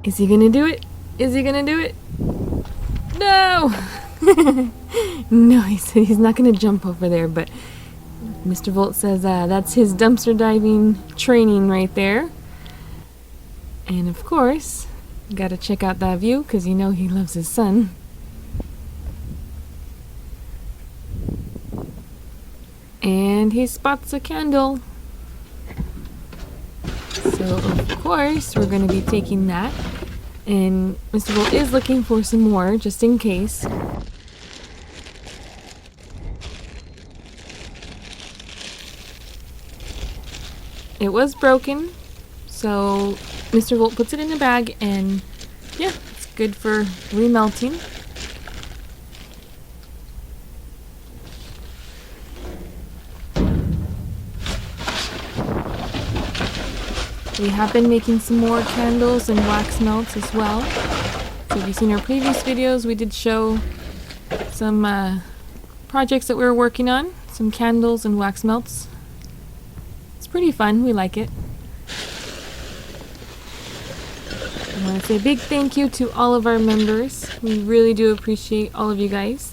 Is he gonna do it? Is he gonna do it? No! No, he said he's not gonna jump over there, but Mr. Volt says that's his dumpster diving training right there. And of course, gotta check out that view because you know he loves his son. And he spots a candle. So of course we're going to be taking that, and Mr. Volt is looking for some more just in case. It was broken, so Mr. Volt puts it in a bag, and yeah, it's good for remelting. We have been making some more candles and wax melts as well. So if you've seen our previous videos, we did show some projects that we were working on, some candles and wax melts. It's pretty fun, we like it. I want to say a big thank you to all of our members. We really do appreciate all of you guys.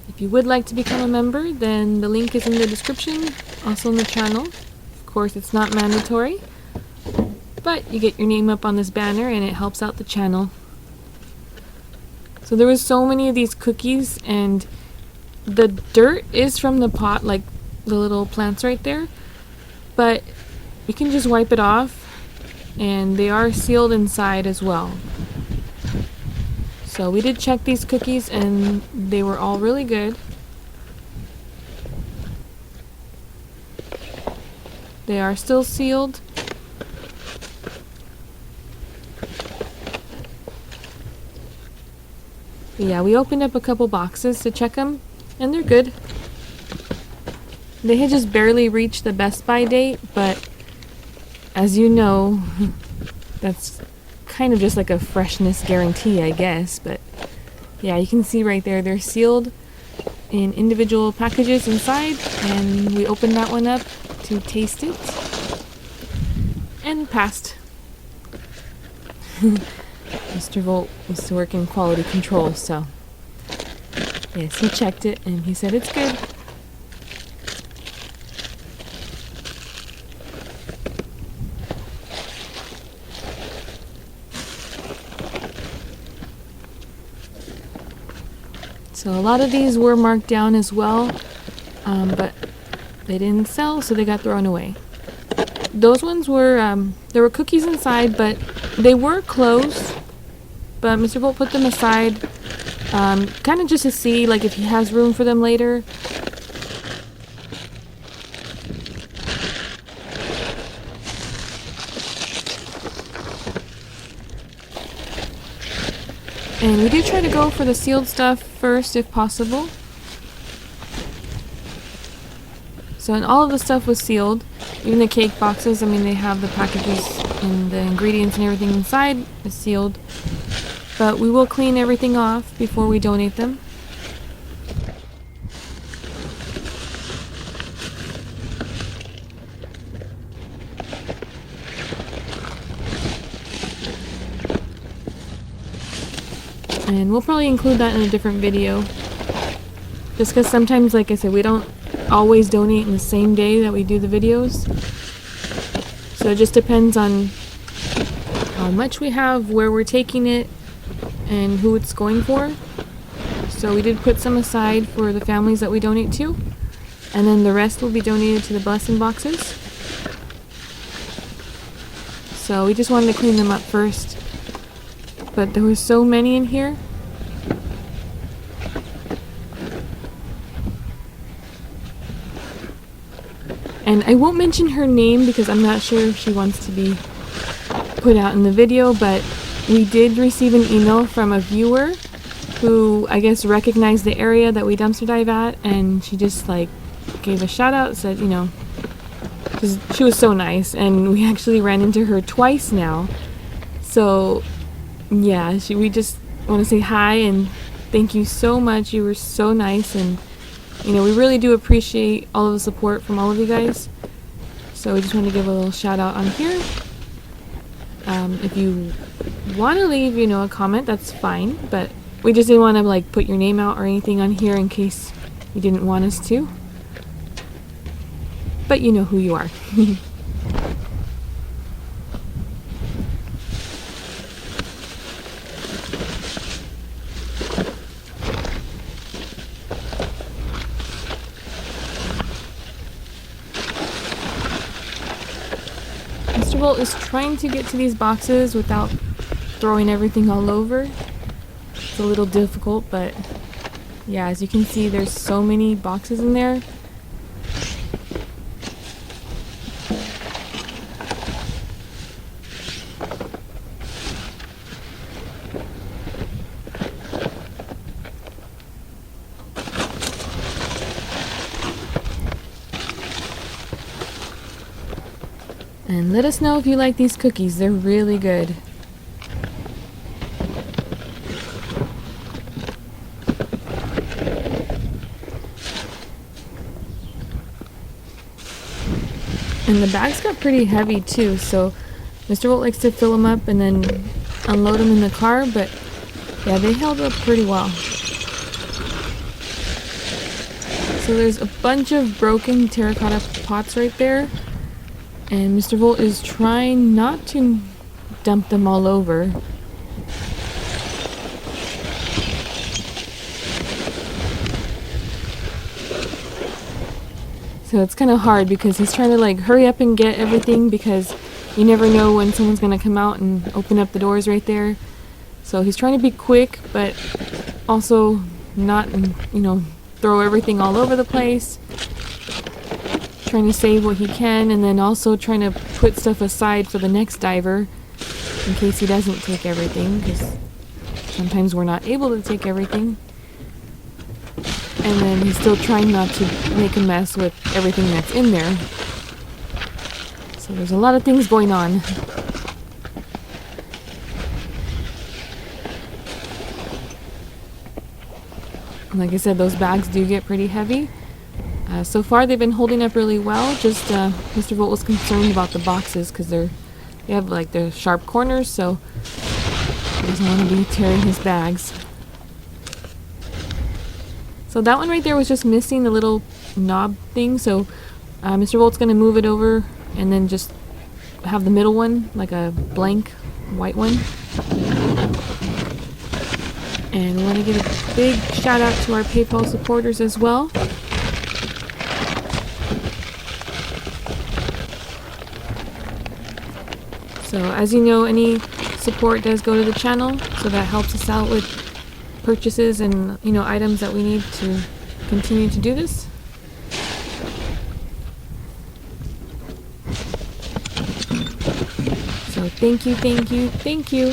If you would like to become a member, then the link is in the description, also in the channel. Of course, it's not mandatory, but you get your name up on this banner and it helps out the channel. So there was so many of these cookies, and the dirt is from the pot, like the little plants right there, but you can just wipe it off, and they are sealed inside as well. So we did check these cookies and they were all really good. They are still sealed. But yeah, we opened up a couple boxes to check them, and they're good. They had just barely reached the Best Buy date, but as you know, that's kind of just like a freshness guarantee, I guess. But yeah, you can see right there, they're sealed in individual packages inside, and we opened that one up to taste it and passed. Mr. Volt used to work in quality control, so yes, he checked it and he said it's good. So a lot of these were marked down as well, but they didn't sell, so they got thrown away. Those ones were, there were cookies inside, but they were closed. But Mr. Volt put them aside, kind of just to see, like, if he has room for them later. And we do try to go for the sealed stuff first if possible. So, and all of the stuff was sealed. Even the cake boxes, I mean, they have the packages and the ingredients and everything inside is sealed. But we will clean everything off before we donate them. And we'll probably include that in a different video. Just because sometimes, like I said, we don't always donate in the same day that we do the videos. So it just depends on how much we have, where we're taking it, and who it's going for. So we did put some aside for the families that we donate to. And then the rest will be donated to the blessing boxes. So we just wanted to clean them up first. But there were so many in here. And I won't mention her name because I'm not sure if she wants to be put out in the video, but we did receive an email from a viewer who I guess recognized the area that we dumpster dive at, and she just like gave a shout out, said, you know, she was so nice, and we actually ran into her twice now. So yeah, we just want to say hi and thank you so much. You were so nice, and you know, we really do appreciate all of the support from all of you guys. So we just want to give a little shout out on here. If you want to leave, a comment, that's fine, but we just didn't want to like put your name out or anything on here in case you didn't want us to. But you know who you are. Mr. Bolt is trying to get to these boxes without throwing everything all over. It's a little difficult, but yeah, as you can see, there's so many boxes in there. And let us know if you like these cookies. They're really good. And the bags got pretty heavy too, so Mr. Bolt likes to fill them up and then unload them in the car, but yeah, they held up pretty well. So there's a bunch of broken terracotta pots right there, and Mr. Bolt is trying not to dump them all over. So it's kind of hard because he's trying to like hurry up and get everything, because you never know when someone's going to come out and open up the doors right there. So he's trying to be quick, but also not, throw everything all over the place. Trying to save what he can, and then also trying to put stuff aside for the next diver in case he doesn't take everything, because sometimes we're not able to take everything. And then he's still trying not to make a mess with everything that's in there. So there's a lot of things going on. Like I said, those bags do get pretty heavy. So far they've been holding up really well. Just Mr. Bolt was concerned about the boxes because they have like the sharp corners, so he doesn't want to be tearing his bags. So that one right there was just missing the little knob thing, so Mr. Bolt's going to move it over and then just have the middle one, like a blank white one. And we want to give a big shout out to our PayPal supporters as well. So as you know, any support does go to the channel, so that helps us out with purchases and items that we need to continue to do this. So thank you, thank you, thank you.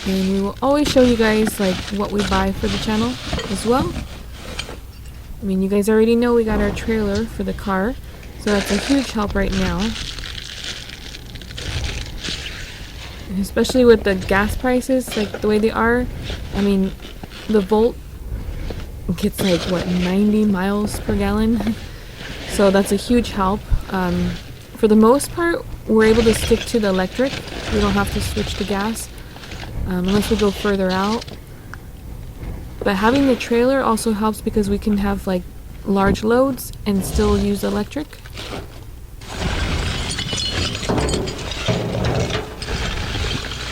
And we will always show you guys like what we buy for the channel as well. I mean, you guys already know we got our trailer for the car, so that's a huge help right now. And especially with the gas prices, like the way they are. I mean, the Volt gets like, what, 90 miles per gallon? So that's a huge help. For the most part, we're able to stick to the electric. We don't have to switch to gas, unless we go further out. But having the trailer also helps because we can have like large loads and still use electric.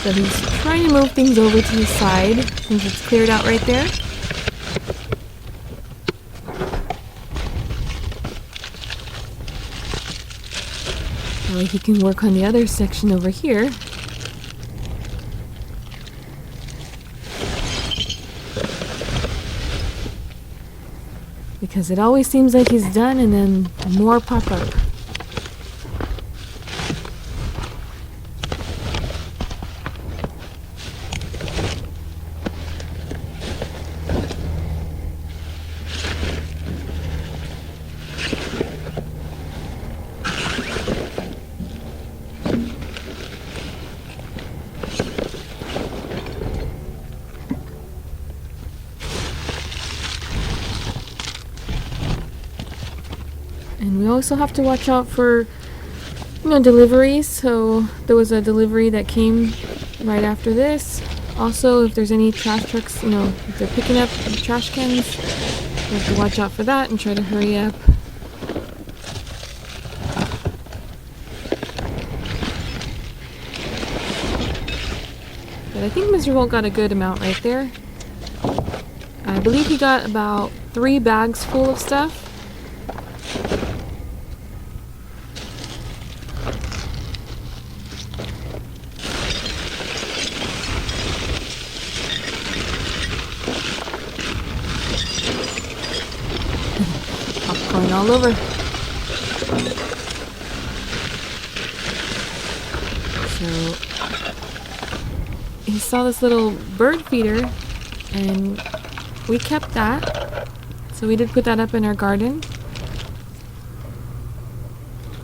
So he's trying to move things over to the side since it's cleared out right there. That way he can work on the other section over here. Because it always seems like he's done and then more pop up. And we also have to watch out for, deliveries. So there was a delivery that came right after this. Also, if there's any trash trucks, if they're picking up trash cans, we have to watch out for that and try to hurry up. But I think Mr. Volt got a good amount right there. I believe he got about 3 bags full of stuff. Popcorn all over. So he saw this little bird feeder and we kept that. So we did put that up in our garden.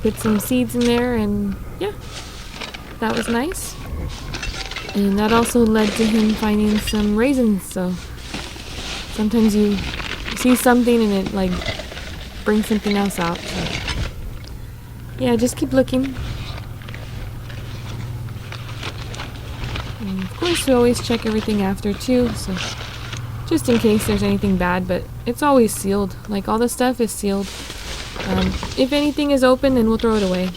Put some seeds in there and yeah, that was nice. And that also led to him finding some raisins. So sometimes you see something and it like brings something else out. So yeah, just keep looking. And of course we always check everything after too, so just in case there's anything bad, but it's always sealed. Like all the stuff is sealed. If anything is open, then we'll throw it away.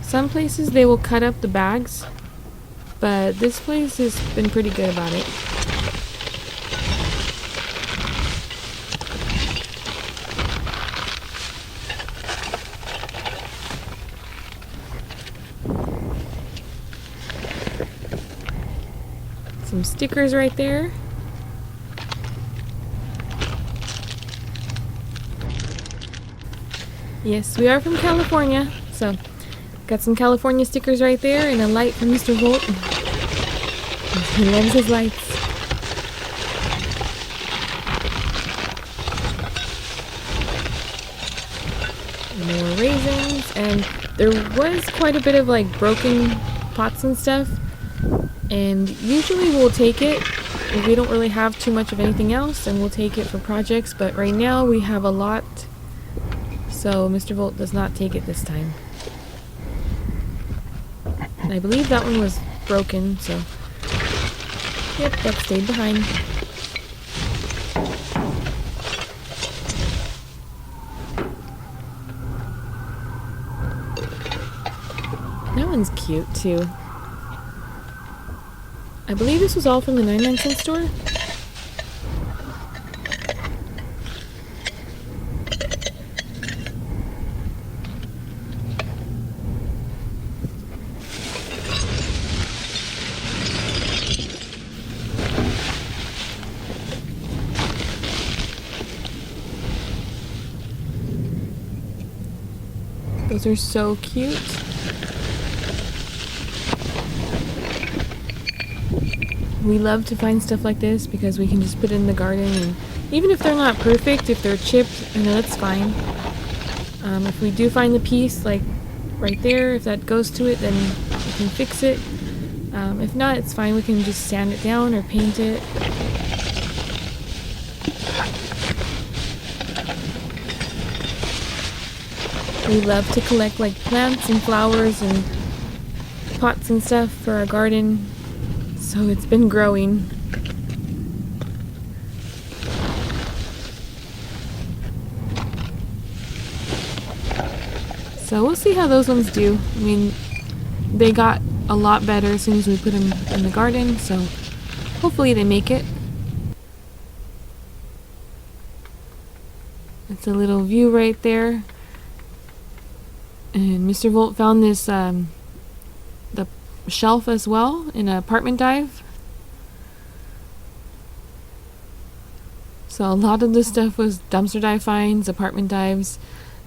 Some places they will cut up the bags, but this place has been pretty good about it. Some stickers right there. Yes, we are from California, so got some California stickers right there and a light from Mr. Volt. He loves his lights. More raisins, and there was quite a bit of like broken pots and stuff. And usually we'll take it if we don't really have too much of anything else, and we'll take it for projects. But right now we have a lot, so Mr. Volt does not take it this time. And I believe that one was broken, so yep, that stayed behind. That one's cute too. I believe this was all from the 99-cent store. Those are so cute. We love to find stuff like this because we can just put it in the garden, and even if they're not perfect, if they're chipped, that's fine. If we do find the piece, like right there, if that goes to it, then we can fix it. If not, it's fine. We can just sand it down or paint it. We love to collect like plants and flowers and pots and stuff for our garden. So it's been growing. So we'll see how those ones do. I mean, they got a lot better as soon as we put them in the garden, so hopefully they make it. It's a little view right there. And Mr. Volt found this the shelf as well in an apartment dive. So a lot of the stuff was dumpster dive finds, apartment dives.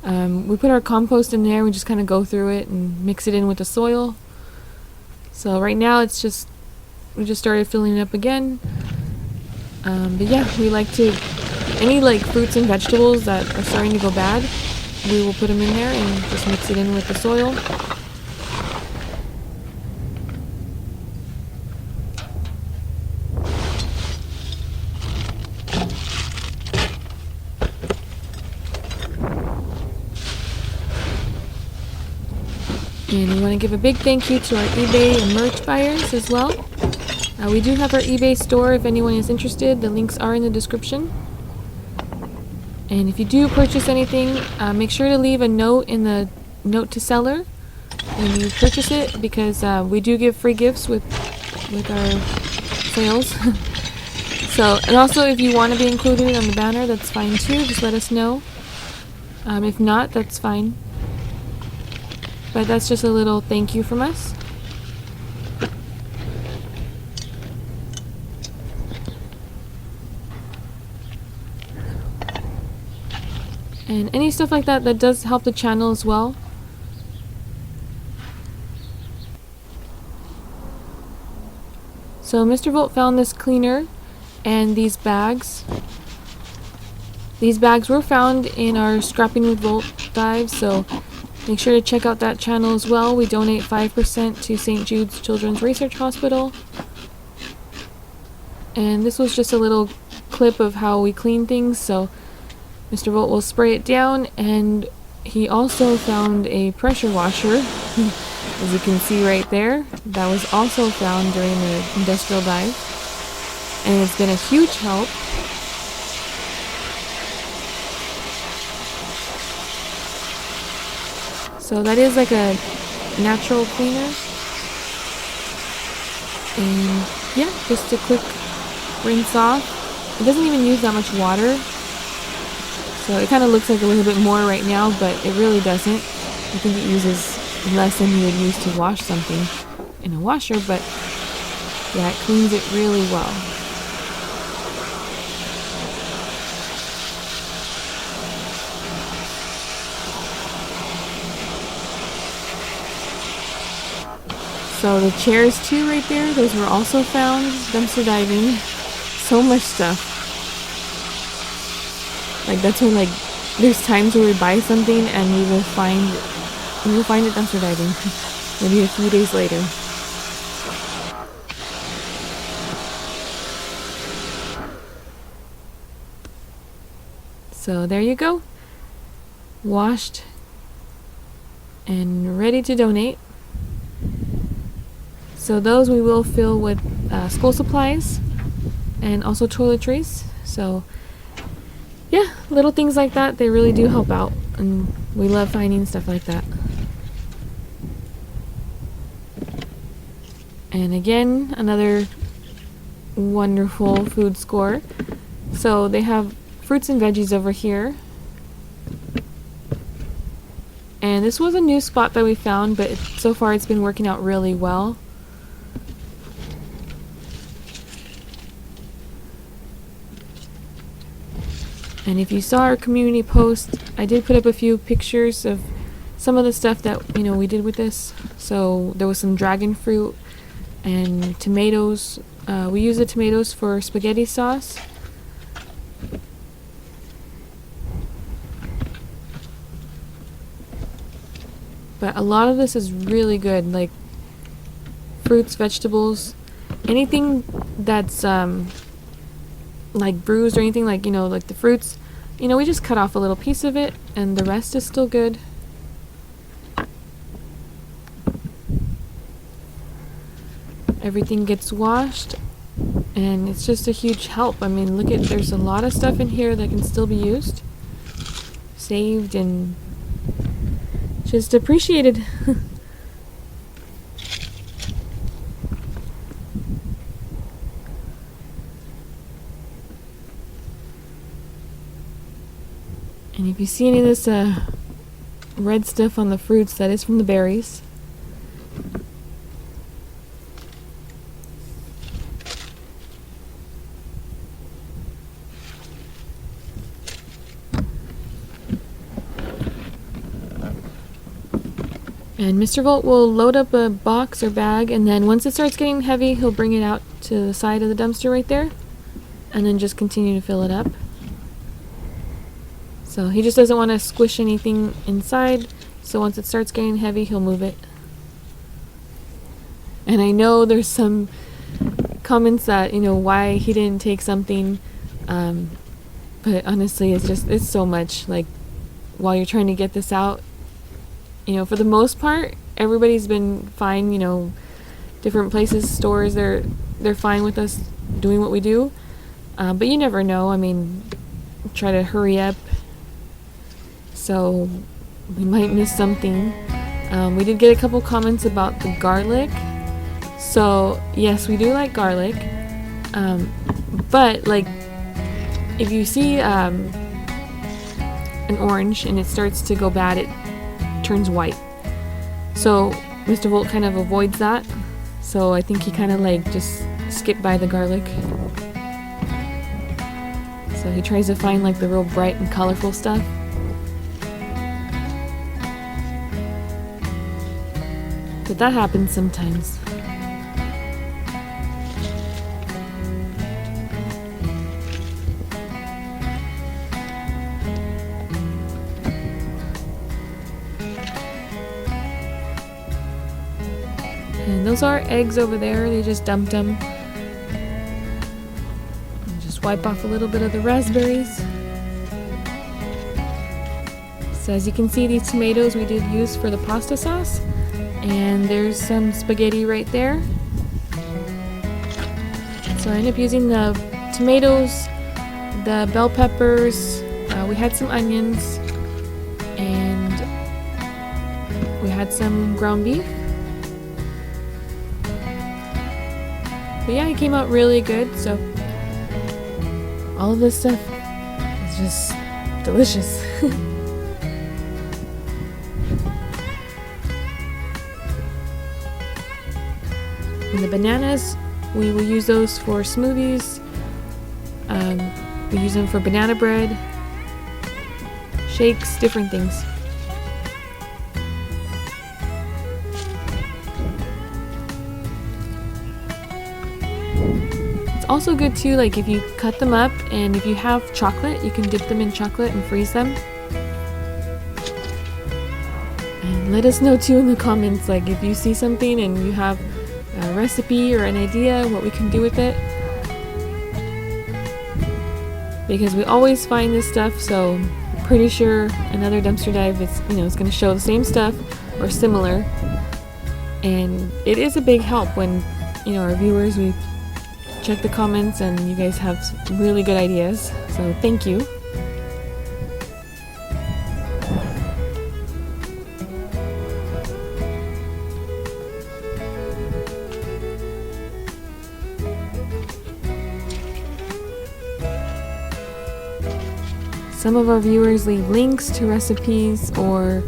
We put our compost in there. We just kind of go through it and mix it in with the soil. So right now we just started filling it up again. But yeah, we like to, any like fruits and vegetables that are starting to go bad, we will put them in there and just mix it in with the soil. And we want to give a big thank you to our eBay and merch buyers as well. We do have our eBay store if anyone is interested. The links are in the description. And if you do purchase anything, make sure to leave a note in the note to seller when you purchase it, because we do give free gifts with our sales. So, and also if you want to be included on the banner, that's fine too. Just let us know. If not, that's fine. But that's just a little thank you from us. And any stuff like that does help the channel as well. So Mr. Volt found this cleaner and these bags. These bags were found in our Scrapping with Volt dive, so make sure to check out that channel as well. We donate 5% to St. Jude's Children's Research Hospital. And this was just a little clip of how we clean things. So Mr. Volt will spray it down, and he also found a pressure washer, as you can see right there. That was also found during the industrial dive, and it's been a huge help. So that is like a natural cleaner. And yeah, just a quick rinse off. It doesn't even use that much water. So it kind of looks like a little bit more right now, but it really doesn't. I think it uses less than you would use to wash something in a washer, but yeah, it cleans it really well. So the chairs too right there, those were also found dumpster diving. So much stuff. Like that's when there's times where we buy something and we will find it dumpster diving. Maybe a few days later. So there you go. Washed and ready to donate. So those we will fill with school supplies and also toiletries. So yeah, little things like that, they really do help out, and we love finding stuff like that. And again, another wonderful food score. So they have fruits and veggies over here. And this was a new spot that we found, but so far it's been working out really well. And if you saw our community post, I did put up a few pictures of some of the stuff that, we did with this. So there was some dragon fruit and tomatoes. We use the tomatoes for spaghetti sauce. But a lot of this is really good, like fruits, vegetables, anything that's like bruised or anything, like the fruits, we just cut off a little piece of it and the rest is still good. Everything gets washed and it's just a huge help. I mean, look, there's a lot of stuff in here that can still be used, saved, and just appreciated. And if you see any of this red stuff on the fruits, that is from the berries. And Mr. Volt will load up a box or bag, and then once it starts getting heavy, he'll bring it out to the side of the dumpster right there, and then just continue to fill it up. So he just doesn't want to squish anything inside, so once it starts getting heavy, he'll move it. And I know there's some comments that, why he didn't take something, but honestly, it's so much. Like, while you're trying to get this out, for the most part, everybody's been fine, you know, different places, stores, they're fine with us doing what we do. But you never know. I mean, try to hurry up. So we might miss something. We did get a couple comments about the garlic. So yes, we do like garlic. But like, if you see an orange and it starts to go bad, it turns white. So Mr. Volt kind of avoids that. So I think he kind of like just skipped by the garlic. So he tries to find like the real bright and colorful stuff. But that happens sometimes. And those are eggs over there. They just dumped them. And just wipe off a little bit of the raspberries. So as you can see, these tomatoes we did use for the pasta sauce. And there's some spaghetti right there. So I ended up using the tomatoes, the bell peppers, we had some onions, and we had some ground beef. But yeah, it came out really good, so all of this stuff is just delicious. And the bananas, we will use those for smoothies. We use them for banana bread, shakes, different things. It's also good too, like if you cut them up and if you have chocolate, you can dip them in chocolate and freeze them. And let us know too in the comments, like if you see something and you have a recipe or an idea what we can do with it, because we always find this stuff, so I'm pretty sure another dumpster dive is, you know, it's going to show the same stuff or similar, and it is a big help when, you know, our viewers, we check the comments and you guys have really good ideas, so thank you. Some of our viewers leave links to recipes or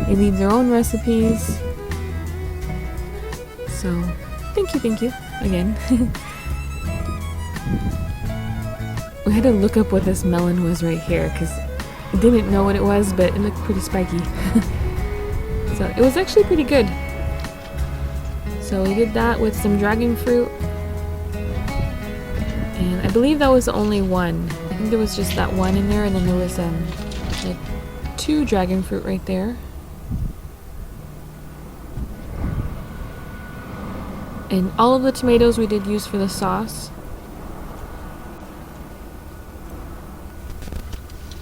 they leave their own recipes. So, thank you again. We had to look up what this melon was right here because I didn't know what it was, but it looked pretty spiky. So, it was actually pretty good. So, we did that with some dragon fruit. And I believe that was the only one. I think there was just that one in there, and then there was like 2 dragon fruit right there. And all of the tomatoes we did use for the sauce.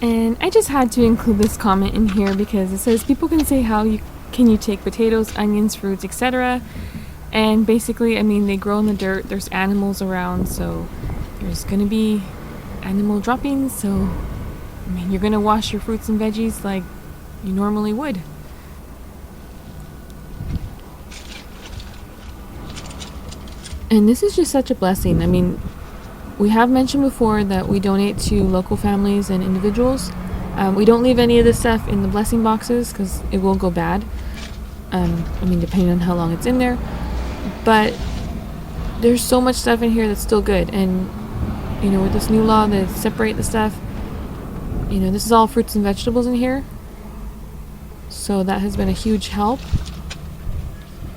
And I just had to include this comment in here because it says people can say how can you take potatoes, onions, fruits, etc. And basically, I mean, they grow in the dirt, there's animals around, so there's gonna be animal droppings, so I mean, you're gonna wash your fruits and veggies like you normally would. And this is just such a blessing. I mean, we have mentioned before that we donate to local families and individuals. We don't leave any of this stuff in the blessing boxes because it will go bad. I mean, depending on how long it's in there. But there's so much stuff in here that's still good. And, you know, with this new law that separate the stuff, you know, this is all fruits and vegetables in here. So that has been a huge help.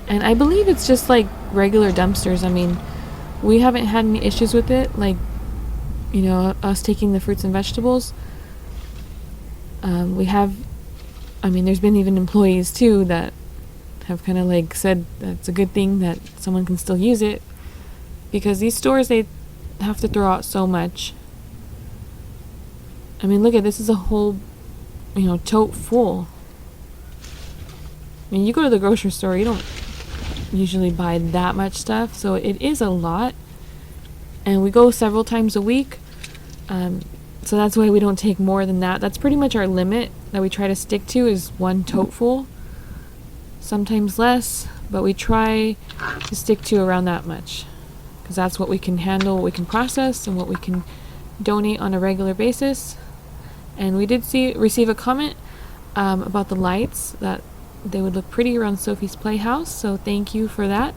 And I believe it's just like regular dumpsters. I mean, we haven't had any issues with it, like, you know, us taking the fruits and vegetables. We have, I mean, there's been even employees too that have kind of like said that's a good thing that someone can still use it, because these stores, they have to throw out so much. I mean, look at this, is a whole, you know, tote full. mean, you go to the grocery store, you don't usually buy that much stuff, so it is a lot. And we go several times a week, so that's why we don't take more than that. That's pretty much our limit that we try to stick to, is 1 tote full. Sometimes less, but we try to stick to around that much, because that's what we can handle, what we can process, and what we can donate on a regular basis. And we did receive a comment about the lights, that they would look pretty around Sophie's playhouse, so thank you for that.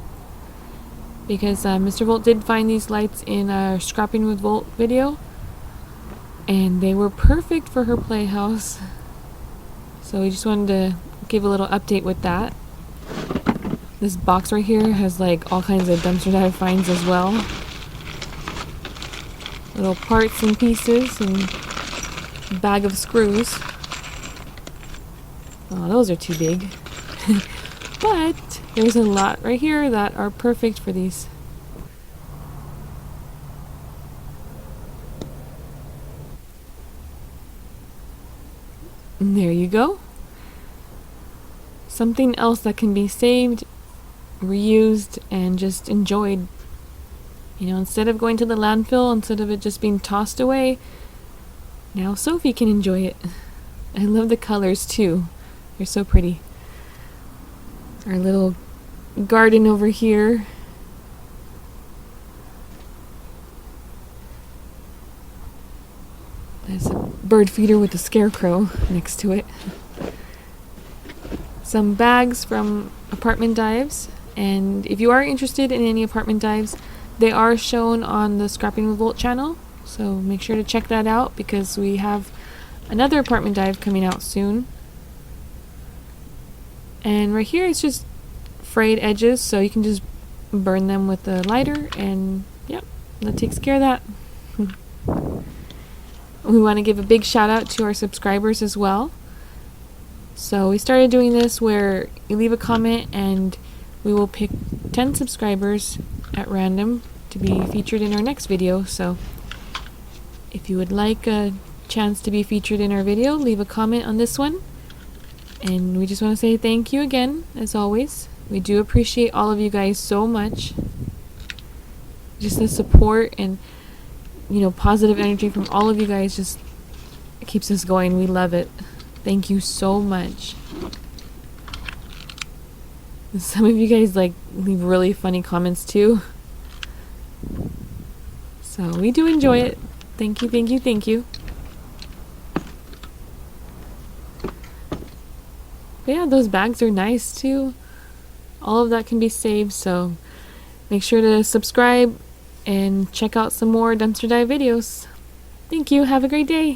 Because Mr. Volt did find these lights in our Scrapping with Volt video, and they were perfect for her playhouse. So we just wanted to give a little update with that. This box right here has like all kinds of dumpster dive finds as well. Little parts and pieces and a bag of screws. Oh, those are too big. But there's a lot right here that are perfect for these. And there you go. Something else that can be saved, reused, and just enjoyed. You know, instead of going to the landfill, instead of it just being tossed away, now Sophie can enjoy it. I love the colors too. They're so pretty. Our little garden over here. There's a bird feeder with a scarecrow next to it. Some bags from apartment dives, and if you are interested in any apartment dives, they are shown on the Scrapping with Volt channel, so make sure to check that out, because we have another apartment dive coming out soon. And right here it's just frayed edges, so you can just burn them with a lighter, and yep, that takes care of that. We want to give a big shout out to our subscribers as well. So we started doing this where you leave a comment and we will pick 10 subscribers at random to be featured in our next video. So if you would like a chance to be featured in our video, leave a comment on this one. And we just want to say thank you again, as always. We do appreciate all of you guys so much. Just the support and, you know, positive energy from all of you guys just keeps us going. We love it. Thank you so much. Some of you guys like leave really funny comments too. So we do enjoy it. Thank you, thank you, thank you. But yeah, those bags are nice too. All of that can be saved, so make sure to subscribe and check out some more dumpster dive videos. Thank you. Have a great day.